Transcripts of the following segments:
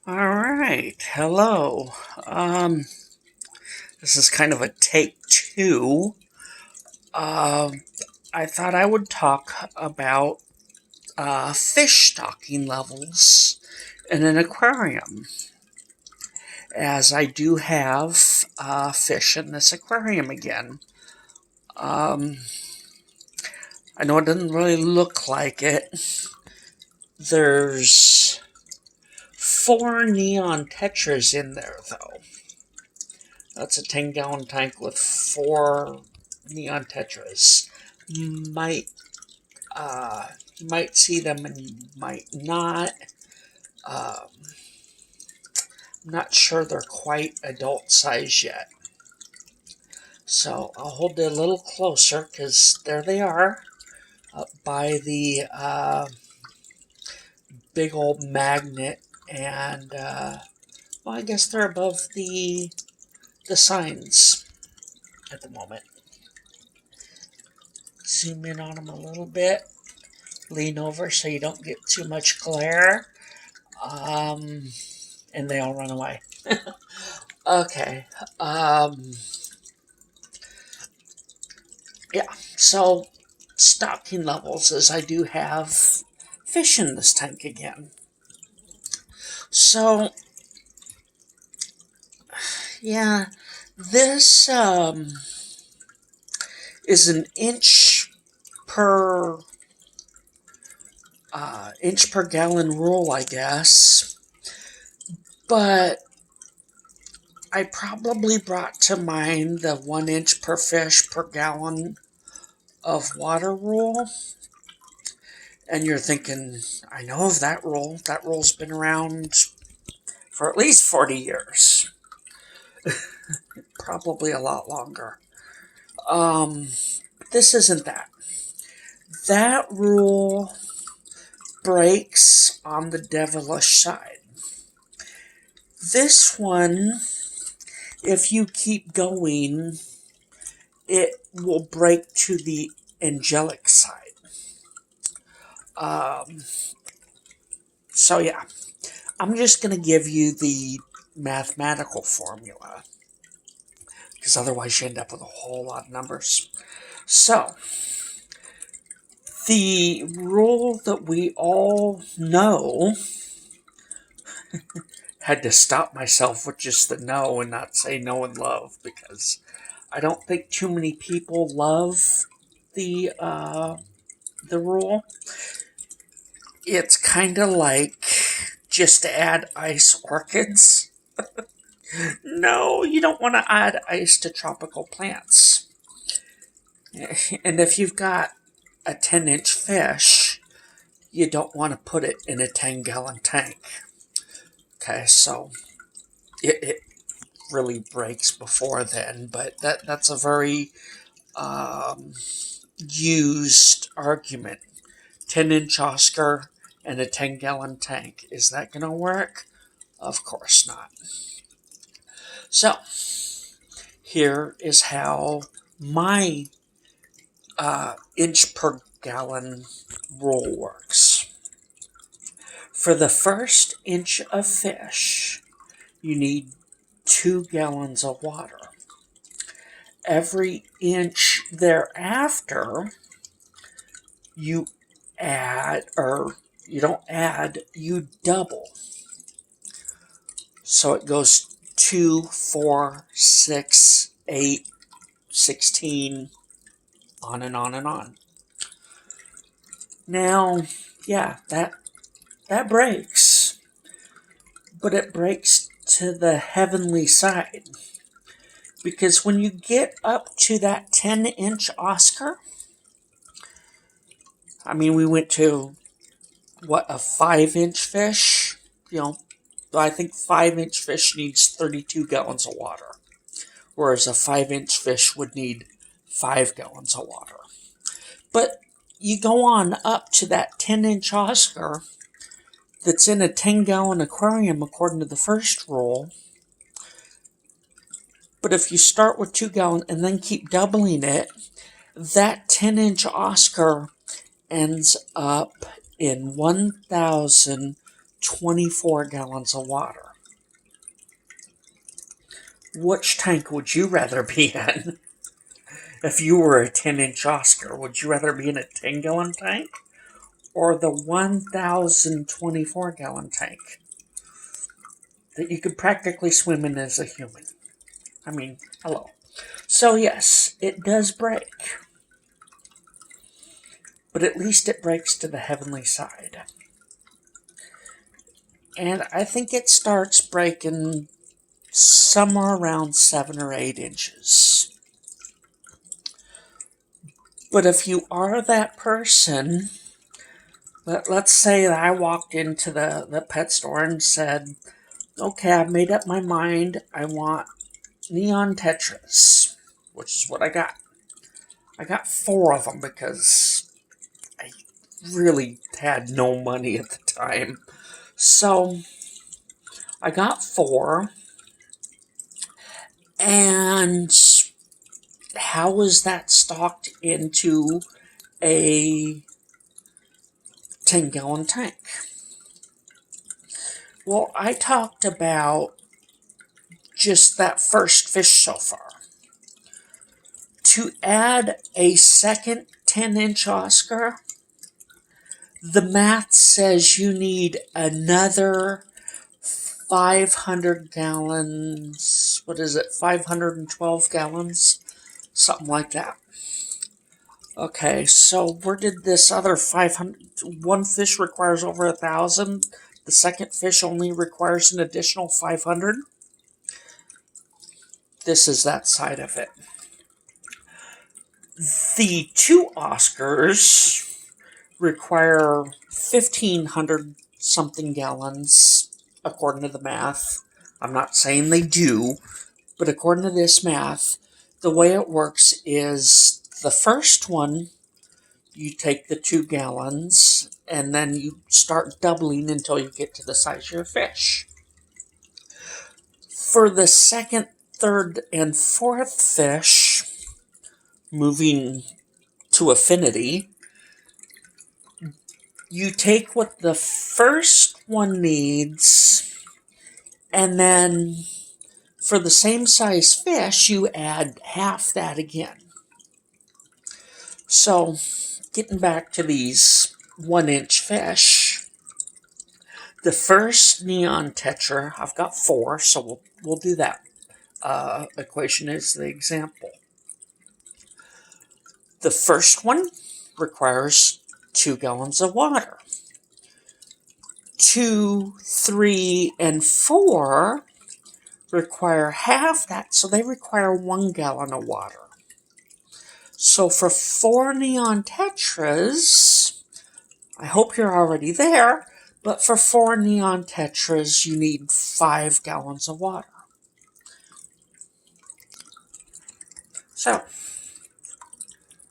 All right. Hello. This is kind of a take two. Um, I thought I would talk about fish stocking levels in an aquarium, as I do have fish in this aquarium again. Um, I know it doesn't really look like it. There's four neon tetras in there, though. That's a 10-gallon tank with four neon tetras. Might you might see them and you might not. Um, I'm not sure they're quite adult size yet. So I'll hold it a little closer because there they are up by the big old magnet, and well, I guess they're above the signs at the moment. Zoom in on them a little bit. Lean over so you don't get too much glare. Um, and they all run away. Okay. Yeah. So, stocking levels is I do have fish in this tank again. So, yeah, this is an per inch per gallon rule, I guess. But I probably brought to mind the 1 inch per fish per gallon of water rule. And you're thinking, I know of that rule. That rule's been around for at least 40 years. Probably a lot longer. Um, this isn't that. That rule breaks on the devilish side. This one, if you keep going, it will break to the angelic side. Um, so, yeah, I'm just going to give you the mathematical formula because otherwise you end up with a whole lot of numbers. So, the rule that we all know, had to stop myself with just the no and not say no and love because I don't think too many people love the rule. It's kind of like just to add ice orchids. No, you don't want to add ice to tropical plants. And if you've got a 10-inch fish, you don't want to put it in a 10-gallon tank. Okay, so it really breaks before then, but that's a very used argument. 10-inch Oscar and a 10-gallon tank. Is that going to work? Of course not. So, here is how my inch per gallon rule works. For the first inch of fish, you need 2 gallons of water. Every inch thereafter, you you don't add, you double. So it goes 2, 4, 6, 8, 16, on and on and on. Now, yeah, that breaks, but it breaks to the heavenly side. Because when you get up to that 10-inch Oscar, I mean, we went to, what, a 5-inch fish? You know, I think 5-inch fish needs 32 gallons of water, whereas a 5-inch fish would need 5 gallons of water. But you go on up to that 10-inch Oscar that's in a 10-gallon aquarium according to the first rule. But if you start with 2 gallon and then keep doubling it, that 10-inch Oscar ends up in 1,000 24 gallons of water. Which tank would you rather be in? If you were a 10-inch Oscar, would you rather be in a 10-gallon tank or the 1,024-gallon tank that you could practically swim in as a human? I mean, hello. So yes, it does break. But at least it breaks to the heavenly side. And I think it starts breaking somewhere around 7 or 8 inches. But if you are that person, let's say that I walked into the pet store and said, okay, I've made up my mind, I want neon tetras, which is what I got. I got 4 of them because I really had no money at the time. So I got 4, and how was that stocked into a 10-gallon tank? Well, I talked about just that first fish so far. To add a second 10-inch Oscar, the math says you need another 500 gallons. What is it? 512 gallons? Something like that. Okay, so where did this other 500... One fish requires over 1,000. The second fish only requires an additional 500. This is that side of it. The 2 Oscars require 1,500 something gallons, according to the math. I'm not saying they do, but according to this math, the way it works is the first one, you take the 2 gallons, and then you start doubling until you get to the size of your fish. For the second, third, and fourth fish, moving to affinity, you take what the first one needs, and then for the same size fish, you add half that again. So, getting back to these 1-inch fish, the first neon tetra, I've got 4, so we'll do that equation as the example. The first one requires 2 gallons of water. 2, 3, and 4 require half that, so they require 1 gallon of water. So for 4 neon tetras, I hope you're already there, but for 4 neon tetras, you need 5 gallons of water. So,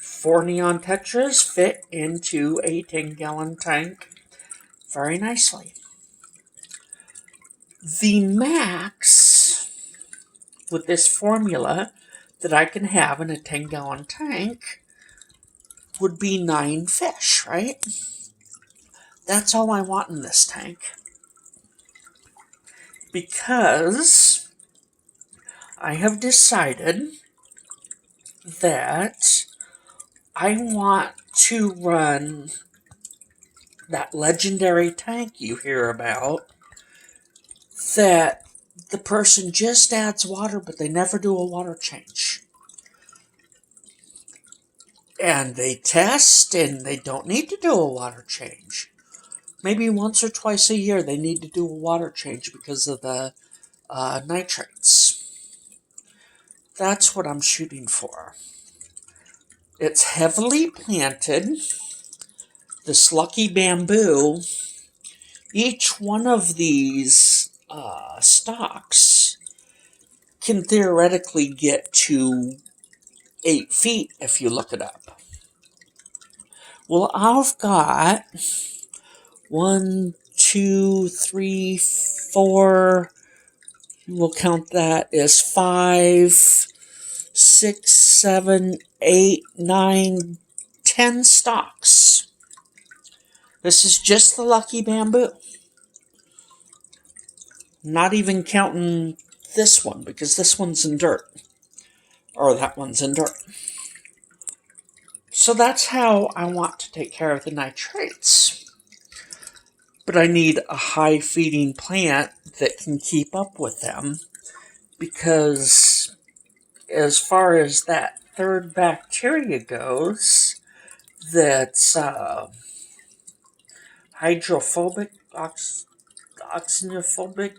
4 neon tetras fit into a 10-gallon tank very nicely. The max with this formula that I can have in a 10-gallon tank would be 9 fish, right? That's all I want in this tank. Because I have decided that I want to run that legendary tank you hear about, that the person just adds water, but they never do a water change. And they test, and they don't need to do a water change. Maybe once or twice a year they need to do a water change because of the nitrates. That's what I'm shooting for. It's heavily planted. This lucky bamboo, each one of these stalks can theoretically get to 8 feet if you look it up. Well, I've got 1, 2, 3, 4, we'll count that as 5, 6, 7, 8, 9, 10 stalks. This is just the lucky bamboo. Not even counting this one, because this one's in dirt. Or that one's in dirt. So that's how I want to take care of the nitrates. But I need a high feeding plant that can keep up with them, because as far as that third bacteria goes, that's hydrophobic, oxygenophobic,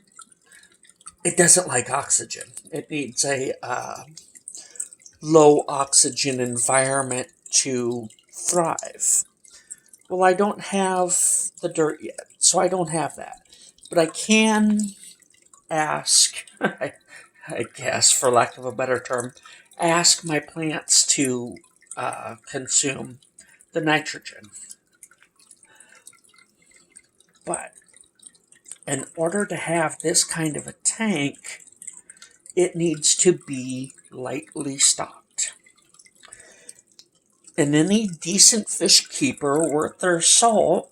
it doesn't like oxygen. It needs a low oxygen environment to thrive. Well, I don't have the dirt yet, so I don't have that. But I can ask, I guess, for lack of a better term, ask my plants to consume the nitrogen. But in order to have this kind of a tank, it needs to be lightly stocked. And any decent fish keeper worth their salt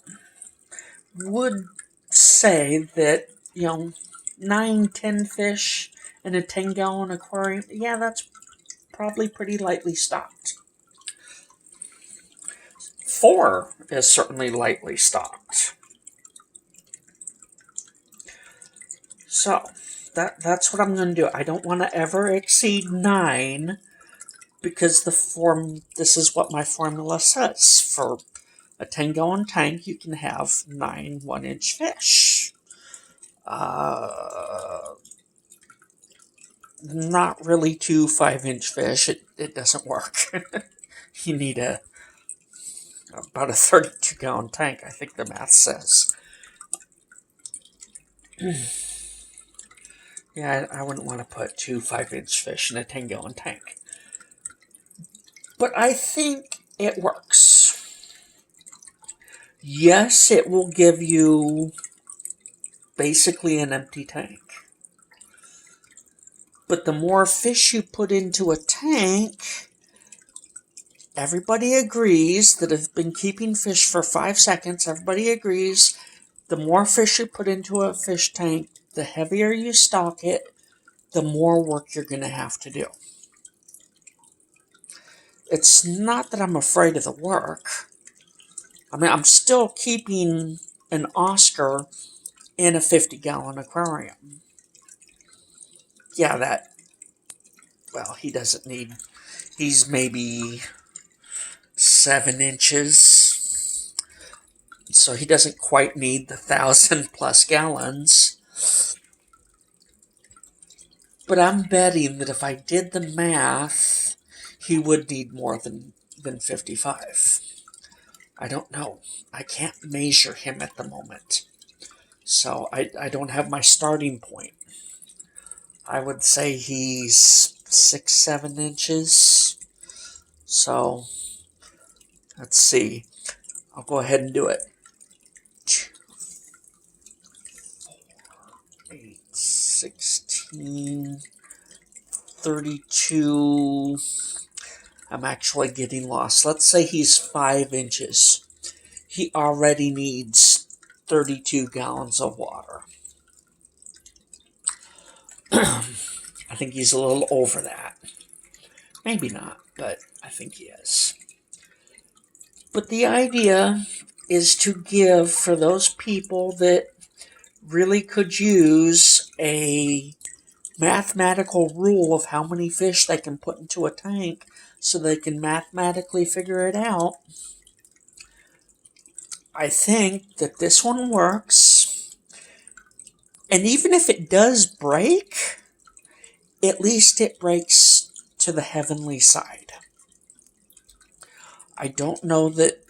would say that, 9-10 fish in a 10-gallon aquarium, yeah, that's probably pretty lightly stocked. 4 is certainly lightly stocked. So, that's what I'm going to do. I don't want to ever exceed 9, because this is what my formula says. For a 10-gallon tank, you can have 9 1-inch fish. Not really 2 5-inch fish. It doesn't work. You need about a 32-gallon tank, I think the math says. Yeah, I wouldn't want to put 2 5-inch fish in a 10-gallon tank. But I think it works. Yes, it will give you basically an empty tank. But the more fish you put into a tank, everybody agrees that if you've been keeping fish for 5 seconds, everybody agrees the more fish you put into a fish tank, the heavier you stock it, the more work you're going to have to do. It's not that I'm afraid of the work. I mean, I'm still keeping an Oscar in a 50-gallon aquarium. Yeah, he doesn't need, he's maybe 7 inches. So he doesn't quite need the 1,000+ gallons. But I'm betting that if I did the math, he would need more than 55. I don't know. I can't measure him at the moment. So I don't have my starting point. I would say he's 6-7 inches. So let's see. I'll go ahead and do it. 2, 4, 8, 16, 32. I'm actually getting lost. Let's say he's 5 inches. He already needs 32 gallons of water. I think he's a little over that. Maybe not, but I think he is. But the idea is to give, for those people that really could use a mathematical rule of how many fish they can put into a tank so they can mathematically figure it out, I think that this one works. And even if it does break, at least it breaks to the heavenly side. I don't know that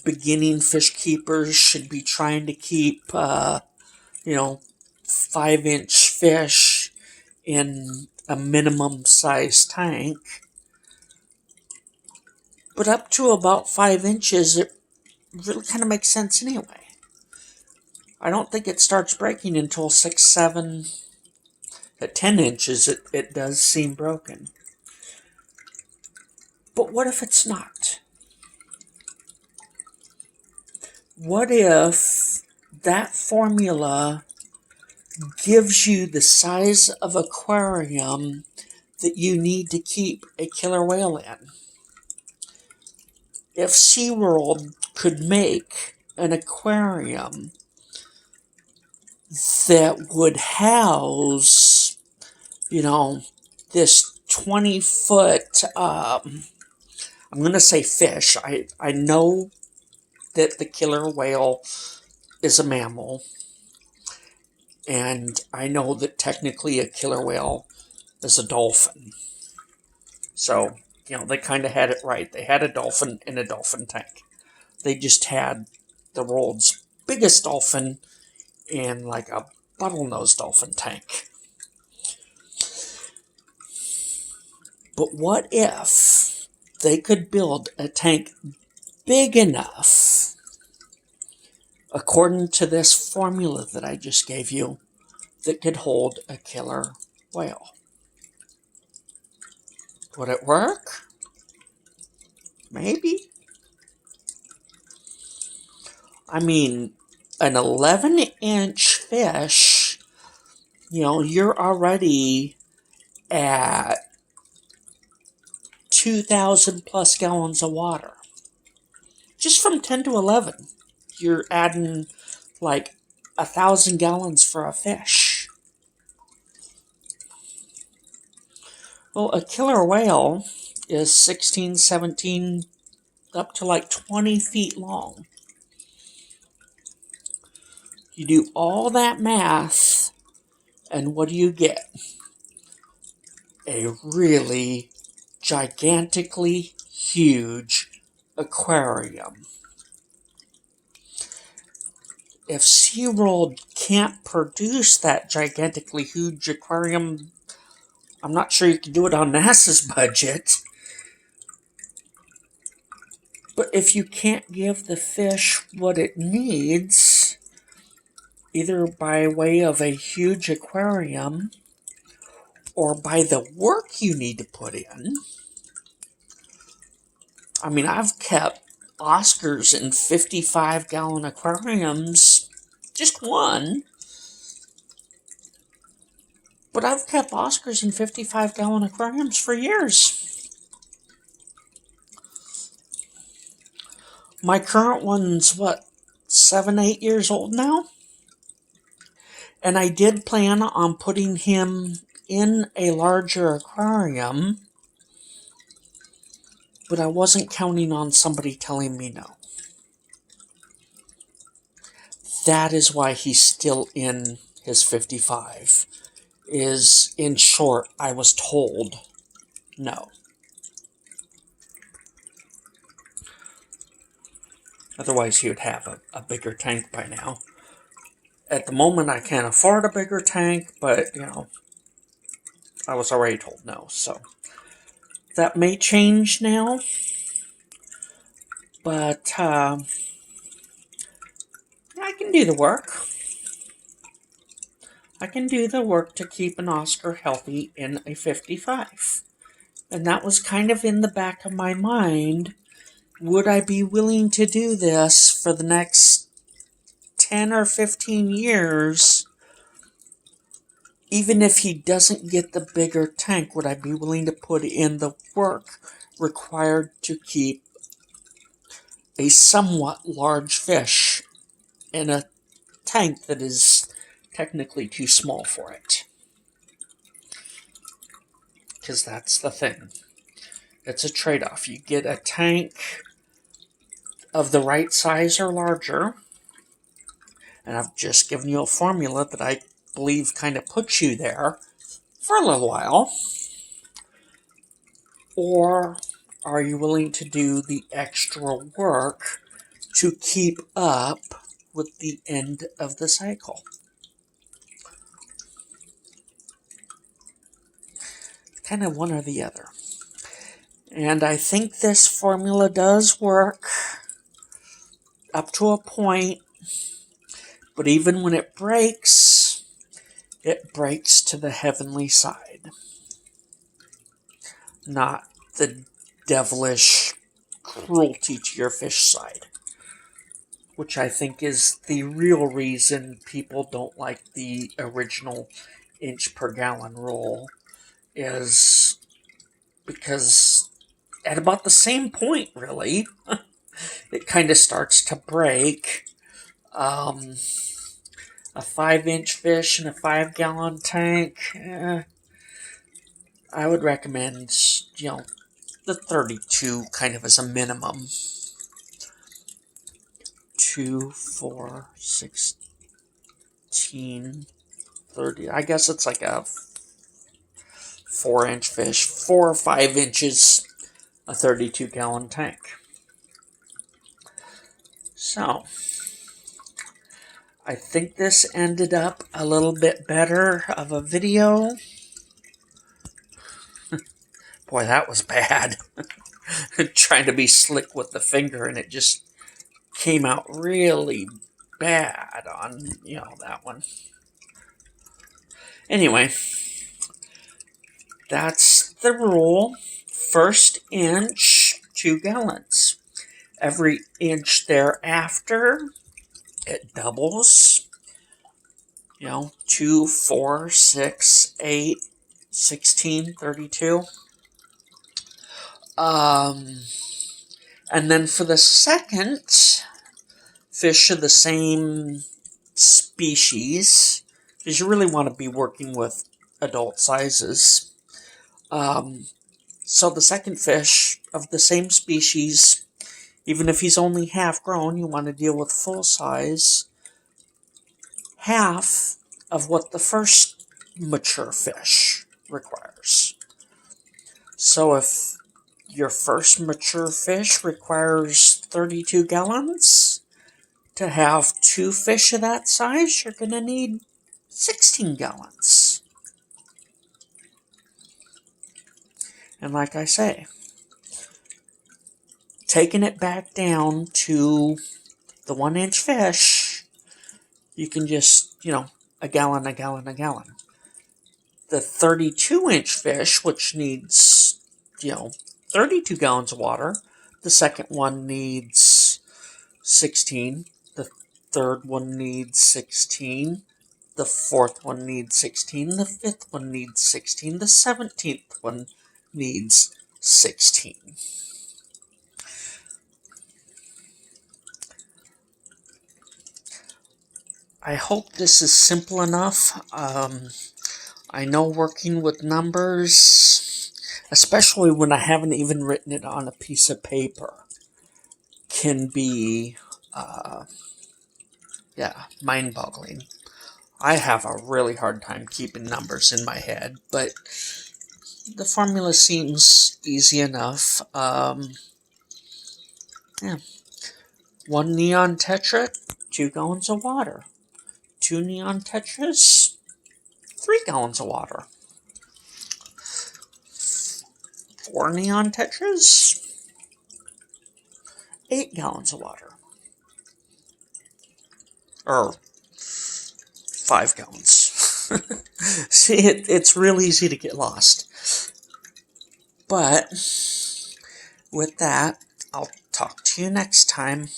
beginning fish keepers should be trying to keep, 5-inch fish in a minimum size tank. But up to about 5 inches, it really kind of makes sense anyway. I don't think it starts breaking until 6, 7, at 10 inches, it does seem broken. But what if it's not? What if that formula gives you the size of aquarium that you need to keep a killer whale in. If SeaWorld could make an aquarium that would house, this 20-foot, I'm going to say fish. I know that the killer whale is a mammal, and I know that technically a killer whale is a dolphin. So, they kind of had it right. They had a dolphin in a dolphin tank. They just had the world's biggest dolphin in like a bottlenose dolphin tank. But what if they could build a tank big enough, according to this formula that I just gave you, that could hold a killer whale? Would it work? Maybe. I mean, an 11-inch fish, you're already at 2,000 plus gallons of water. Just from 10 to 11, you're adding like 1,000 gallons for a fish. Well, a killer whale is 16, 17, up to like 20 feet long. You do all that math, and what do you get? A really gigantically huge aquarium. If SeaWorld can't produce that gigantically huge aquarium, I'm not sure you can do it on NASA's budget. But if you can't give the fish what it needs, either by way of a huge aquarium or by the work you need to put in. I mean, I've kept Oscars in 55-gallon aquariums, just one. But I've kept Oscars in 55-gallon aquariums for years. My current one's, 7, 8 years old now? And I did plan on putting him in a larger aquarium, but I wasn't counting on somebody telling me no. That is why he's still in his 55. In short, I was told no. Otherwise, he would have a bigger tank by now. At the moment, I can't afford a bigger tank, but, I was already told no, so that may change now. But I can do the work. I can do the work to keep an Oscar healthy in a 55. And that was kind of in the back of my mind. Would I be willing to do this for the next 10 or 15 years? Even if he doesn't get the bigger tank, would I be willing to put in the work required to keep a somewhat large fish in a tank that is technically too small for it? Because that's the thing. It's a trade-off. You get a tank of the right size or larger, and I've just given you a formula that I believe kind of puts you there for a little while. Or are you willing to do the extra work to keep up with the end of the cycle? Kind of one or the other. And I think this formula does work up to a point, but even when it breaks to the heavenly side, not the devilish cruelty to your fish side. which I think is the real reason people don't like the original inch per gallon rule, is because at about the same point, really, it kind of starts to break. A 5-inch fish in a 5-gallon tank, I would recommend, the 32 kind of as a minimum. 2, 4, 16, 30. I guess it's like a 4-inch fish, 4 or 5 inches, a 32-gallon tank. So, I think this ended up a little bit better of a video. Boy, that was bad. Trying to be slick with the finger, and it just came out really bad on, that one. Anyway, that's the rule. First inch, 2 gallons. Every inch thereafter, it doubles. 2, 4, 6, 8, 16, 32. And then for the second fish of the same species, because you really want to be working with adult sizes. So the second fish of the same species, even if he's only half grown, you want to deal with full size, half of what the first mature fish requires. So if your first mature fish requires 32 gallons, to have 2 fish of that size, you're going to need 16 gallons. And like I say, taking it back down to the 1-inch fish, you can just, a gallon, a gallon, a gallon. The 32-inch fish, which needs, 32 gallons of water, the second one needs 16, the third one needs 16, the fourth one needs 16, the fifth one needs 16, the 17th one needs 16. I hope this is simple enough. I know working with numbers, especially when I haven't even written it on a piece of paper, can be, mind-boggling. I have a really hard time keeping numbers in my head, but the formula seems easy enough. 1 neon tetra, 2 gallons of water. 2 neon tetras, 3 gallons of water. 4 neon tetras, 8 gallons of water. Or 5 gallons. See, it's real easy to get lost. But with that, I'll talk to you next time.